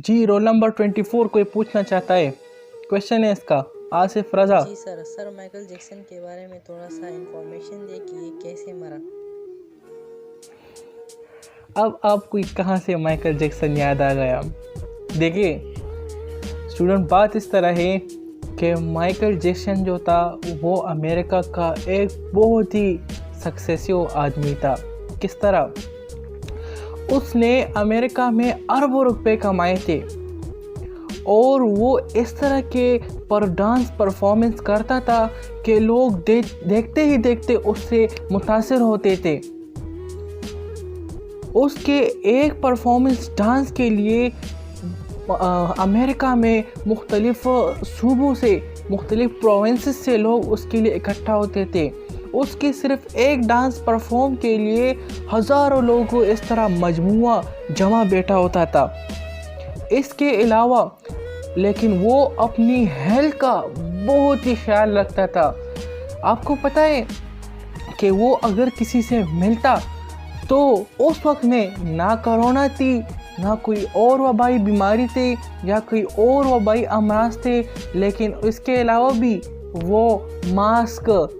जी, roll number 24 कोई पूछना चाहता है? क्वेश्चन है इसका, आसिफ रजा। जी सर माइकल जैक्सन के बारे में थोड़ा सा इंफॉर्मेशन दे कि ये कैसे मरा। अब आपको कहाँ से माइकल जैक्सन याद आ गया? देखिए स्टूडेंट, बात इस तरह है कि माइकल जैक्सन जो था वो अमेरिका का एक बहुत ही सक्सेसफुल आदमी था। किस तरह? उसने अमेरिका में अरबों रुपए कमाए थे और वो इस तरह के डांस परफॉर्मेंस करता था कि लोग देखते ही देखते उससे मुतासिर होते थे। उसके एक परफॉर्मेंस डांस के लिए अमेरिका में मुख्तलिफ सूबों से, मुख्तलिफ प्रोविंसेस से लोग उसके लिए इकट्ठा होते थे। उसके सिर्फ एक डांस परफॉर्म के लिए हज़ारों लोगों को इस तरह मजमुआ जमा बैठा होता था। इसके अलावा लेकिन वो अपनी हेल्थ का बहुत ही ख्याल रखता था। आपको पता है कि वो अगर किसी से मिलता तो उस वक्त में ना कोरोना थी, ना कोई और वबाई बीमारी थी या कोई और वबाई अमराज थे, लेकिन इसके अलावा भी वो मास्क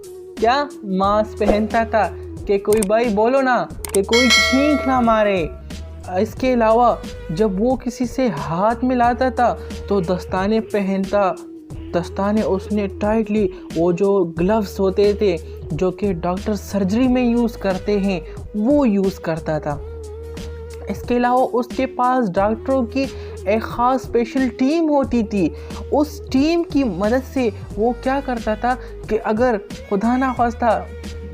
पहनता था कि कोई भाई बोलो ना कि कोई छींक ना मारे। इसके अलावा जब वो किसी से हाथ मिलाता था तो दस्ताने पहनता, दस्ताने उसने टाइटली, वो जो ग्लव्स होते थे जो कि डॉक्टर सर्जरी में यूज़ करते हैं वो यूज़ करता था। इसके अलावा उसके पास डॉक्टरों की एक ख़ास स्पेशल टीम होती थी। उस टीम की मदद से वो क्या करता था कि अगर खुदा ना ख्वास्ता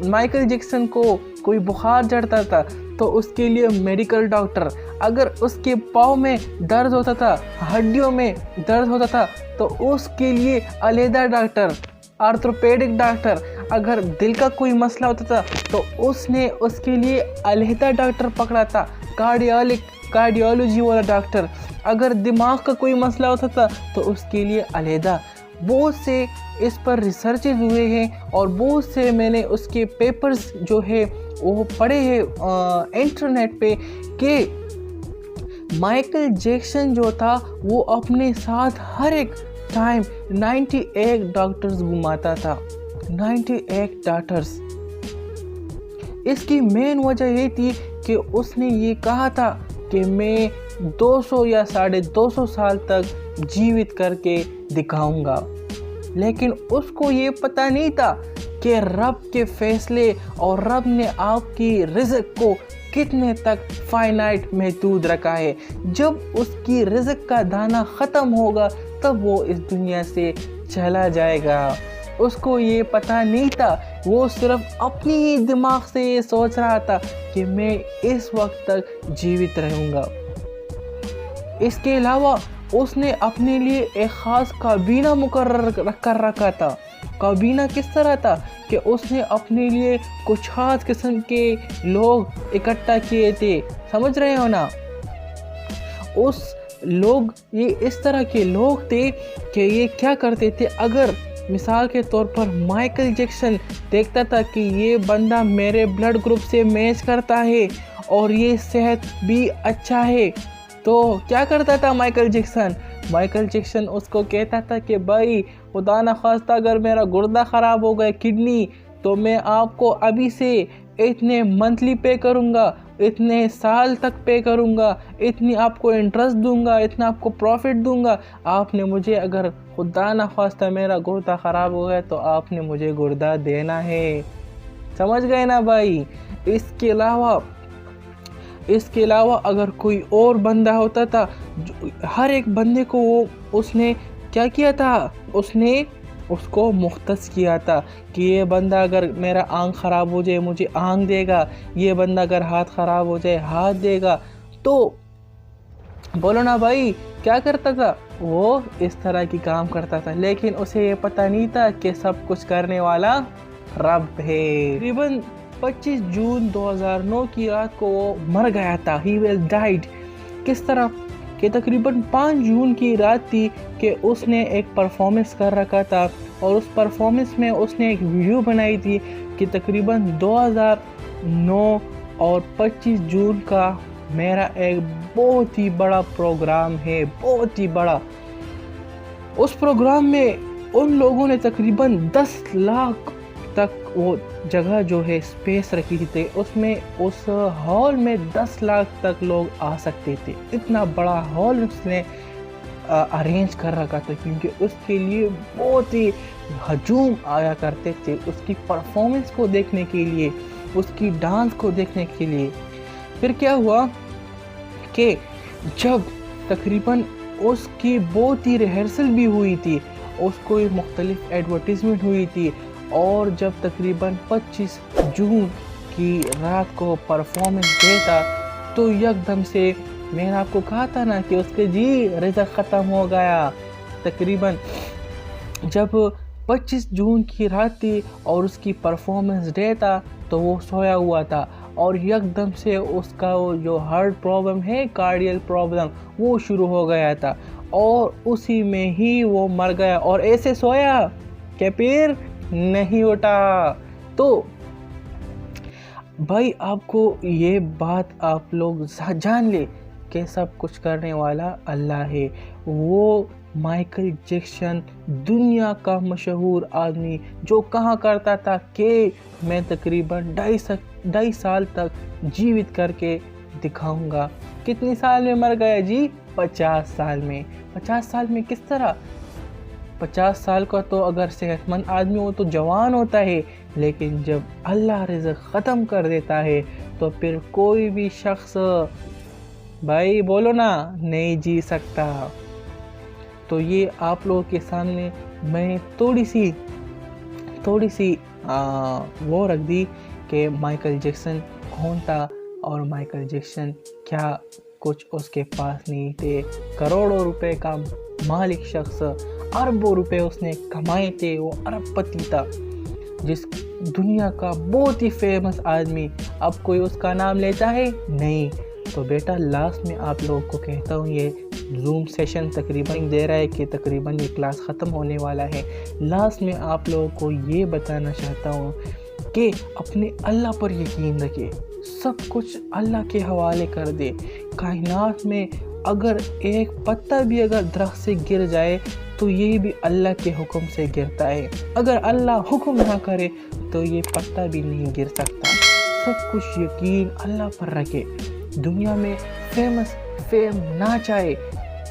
माइकल जैक्सन को कोई बुखार चढ़ता था तो उसके लिए मेडिकल डॉक्टर, अगर उसके पाँव में दर्द होता था, हड्डियों में दर्द होता था तो उसके लिए अलहदा डॉक्टर, आर्थोपेडिक डॉक्टर, अगर दिल का कोई मसला होता था तो उसने उसके लिए अलहदा डॉक्टर पकड़ा था, कार्डियोलॉजी वाला डॉक्टर, अगर दिमाग का कोई मसला होता था तो उसके लिए अलहदा। बहुत से इस पर रिसर्चेज हुए हैं और बहुत से मैंने उसके पेपर्स जो है वो पढ़े हैं इंटरनेट पे कि माइकल जैक्सन जो था वो अपने साथ हर एक टाइम 98 डॉक्टर्स घुमाता था, 98 डॉक्टर्स। इसकी मेन वजह ये थी कि उसने ये कहा था कि मैं 200 या 250 साल तक जीवित करके दिखाऊंगा, लेकिन उसको ये पता नहीं था कि रब के फैसले और रब ने आपकी रिज़्क को कितने तक फाइनाइट महदूद रखा है। जब उसकी रिज़्क का दाना ख़त्म होगा तब वो इस दुनिया से चला जाएगा। उसको ये पता नहीं था, वो सिर्फ अपनी ही दिमाग से ये सोच रहा था कि मैं इस वक्त तक जीवित रहूँगा। इसके अलावा उसने अपने लिए एक ख़ास काबीना मुकर्रर कर रखा था। काबीना किस तरह था कि उसने अपने लिए कुछ खास किस्म के लोग इकट्ठा किए थे, समझ रहे हो ना? उस लोग ये इस तरह के लोग थे कि ये क्या करते थे, अगर मिसाल के तौर पर माइकल जैक्सन देखता था कि ये बंदा मेरे ब्लड ग्रुप से मैच करता है और ये सेहत भी अच्छा है, तो क्या करता था माइकल जैक्सन उसको कहता था कि भाई खुदा न खास्ता अगर मेरा गुर्दा ख़राब हो गया, किडनी, तो मैं आपको अभी से इतने मंथली पे करूँगा, इतने साल तक पे करूँगा, इतनी आपको इंटरेस्ट दूंगा, इतना आपको प्रॉफिट दूंगा। आपने मुझे अगर खुदा न खास्ता मेरा गुर्दा ख़राब हो गया तो आपने मुझे गुर्दा देना है, समझ गए ना भाई? इसके अलावा अगर कोई और बंदा होता था, हर एक बंदे को उसने क्या किया था, उसने उसको मुख्तस किया था कि ये बंदा अगर मेरा आँख ख़राब हो जाए मुझे आँख देगा, ये बंदा अगर हाथ ख़राब हो जाए हाथ देगा। तो बोलो ना भाई, क्या करता था वो? इस तरह की काम करता था, लेकिन उसे ये पता नहीं था कि सब कुछ करने वाला रब है। तकरीबन 25 जून 2009 की रात को वो मर गया था। He will died. किस तरह कि तकरीबन 5 जून की रात थी कि उसने एक परफॉर्मेंस कर रखा था और उस परफॉर्मेंस में उसने एक वीडियो बनाई थी कि तकरीबन 2009 और 25 जून का میرا ایک بہت ہی بڑا پروگرام ہے، بہت ہی بڑا۔ اس پروگرام میں ان لوگوں نے تقریباً 10 لاکھ تک وہ جگہ جو ہے اسپیس رکھی تھی، اس میں اس ہال میں 10 لاکھ تک لوگ آ سکتے تھے۔ اتنا بڑا ہال اس نے ارینج کر رکھا تھا، کیونکہ اس کے لیے بہت ہی ہجوم آیا کرتے تھے اس کی پرفارمنس کو دیکھنے کے لیے، اس کی ڈانس کو دیکھنے کے لیے۔ پھر کیا ہوا کہ جب تقریباً اس کی بہت ہی ریہرسل بھی ہوئی تھی، اس کو مختلف ایڈورٹیزمنٹ ہوئی تھی، اور جب تقریباً 25 جون کی رات کو پرفارمنس دیتا تو یکدم سے، میں نے آپ کو کہا تھا نا کہ اس کے رزق ختم ہو گیا۔ تقریباً جب 25 جون کی رات تھی اور اس کی پرفارمنس ڈے تھا تو وہ سویا ہوا تھا، اور یکدم سے اس کا وہ جو ہارٹ پرابلم ہے، کارڈیل پرابلم، وہ شروع ہو گیا تھا، اور اسی میں ہی وہ مر گیا، اور ایسے سویا کہ پھر نہیں اٹھا۔ تو بھائی آپ کو یہ بات آپ لوگ جان لے کہ سب کچھ کرنے والا اللہ ہے۔ وہ مائیکل جیکسن دنیا کا مشہور آدمی جو کہا کرتا تھا کہ میں تقریباً 2.5 سال تک جیوت کر کے دکھاؤں گا۔ کتنی سال میں مر گیا جی؟ 50 سال میں۔ 50 سال میں کس طرح؟ 50 سال کا تو اگر صحت مند آدمی ہو تو جوان ہوتا ہے، لیکن جب اللہ رزق ختم کر دیتا ہے تو پھر کوئی بھی شخص، بھائی بولو نا، نہیں جی سکتا۔ تو یہ آپ لوگوں کے سامنے میں نے تھوڑی سی وہ رکھ دی کہ مائیکل جیکسن کون تھا، اور مائیکل جیکسن کیا کچھ اس کے پاس نہیں تھے۔ کروڑوں روپے کا مالک شخص، اربوں روپے اس نے کمائے تھے، وہ ارب پتی تھا، جس دنیا کا بہت ہی فیمس آدمی۔ اب کوئی اس کا نام لیتا ہے؟ نہیں۔ تو بیٹا لاسٹ میں آپ لوگوں کو کہتا ہوں، یہ زوم سیشن تقریباً دے رہا ہے کہ تقریباً یہ کلاس ختم ہونے والا ہے۔ لاسٹ میں آپ لوگوں کو یہ بتانا چاہتا ہوں کہ اپنے اللہ پر یقین رکھے، سب کچھ اللہ کے حوالے کر دے۔ کائنات میں اگر ایک پتا بھی اگر درخت سے گر جائے تو یہ بھی اللہ کے حکم سے گرتا ہے، اگر اللہ حکم نہ کرے تو یہ پتا بھی نہیں گر سکتا۔ سب کچھ یقین اللہ پر رکھے۔ دنیا میں فیم نہ چاہے،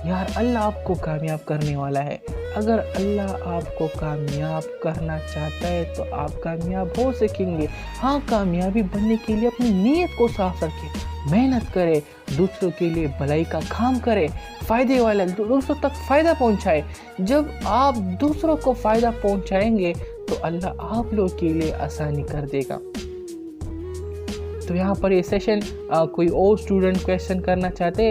یار اللہ آپ کو کامیاب کرنے والا ہے۔ اگر اللہ آپ کو کامیاب کرنا چاہتا ہے تو آپ کامیاب ہو سکیں گے۔ ہاں، کامیابی بننے کے لیے اپنی نیت کو صاف رکھیں، محنت کرے، دوسروں کے لیے بھلائی کا کام کرے، فائدے والا دوسروں تک فائدہ پہنچائے۔ جب آپ دوسروں کو فائدہ پہنچائیں گے تو اللہ آپ لوگ کے لیے آسانی کر دے گا۔ تو یہاں پر یہ سیشن کوئی اور اسٹوڈنٹ کویسچن کرنا چاہتے ہیں